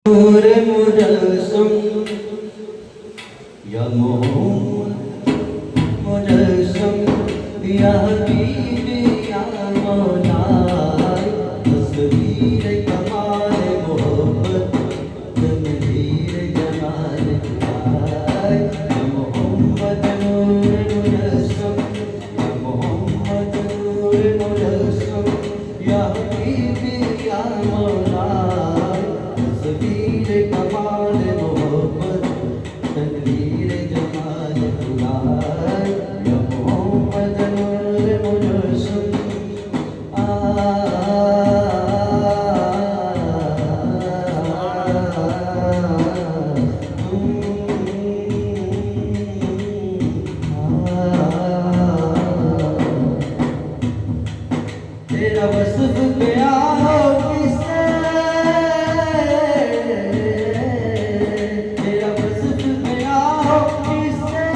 नूर मुजस्सम या मोहम्मद मुजस्सम या हबीबी या मौला तस्वीर कमाल मोहब्बत तनवीर जमाल या मोहम्मद नूर मुजस्सम या मोहम्मद नूर मुजस्सम या हबीबी या मौला तस्वीर कमाल मोहब्बत तनवीर जमाल या मोहम्मद नूर मुजस्सम तेरा वस्फ गया हो किससे तेरा वस्फ गया हो किससे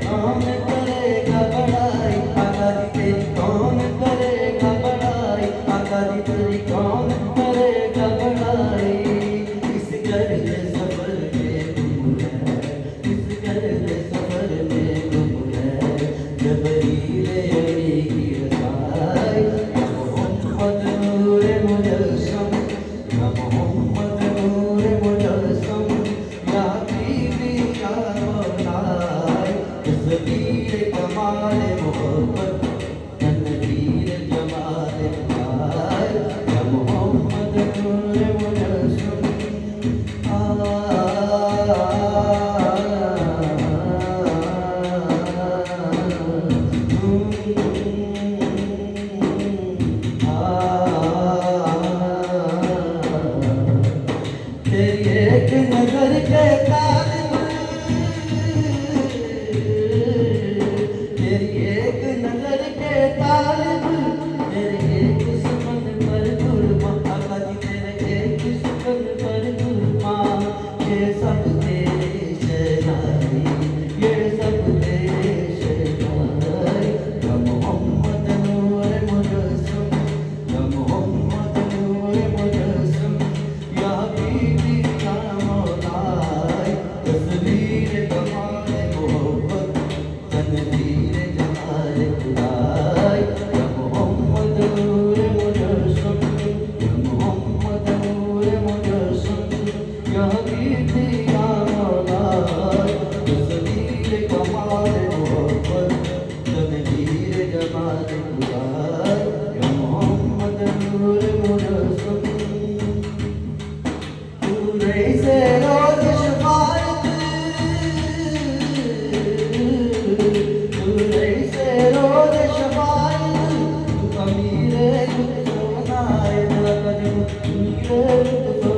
कौन करेगा बड़ाई आका दी तेरी कौन करेगा बड़ाई आका दी तेरी कौन करेगा बड़ाई इस गर्द सफर में गुम है इस गर्द सफर में गुम है जबरील अली की रसाई या मोहम्मद नूर मुजस्सम या मोहम्मद नूर मुजस्सम या हबीबी या मौला तस्वीर कमाल मोहब्बत तनवीर जमाल या मोहम्मद नूर मुजस्सम तेरी एक नजर के तालिब तेरी एक नजर के तालिब तेरे एक सुमन पर कुर्बान आका दी तेरे एक सुमन पर कुर्बान ये सब तेरे शहनाई ये सब तेरे शहनाई या मोहम्मद नूर मुजस्सम या मोहम्मद नूर मुजस्सम या हबीबी या मौला तस्वीर कमाल मोहब्बत तनवीर जमाल या मोहम्मद नूर मुजस्सम या मोहम्मद नूर मुजस्सम या हबीबी या मौला तस्वीर कमाल मोहब्बत तनवीर जमाल या मोहम्मद नूर मुजस्सम पूरे से रोज शफाअत पूरे से रोज शफाअत अमीर कुछ बनाए अमीर कुछ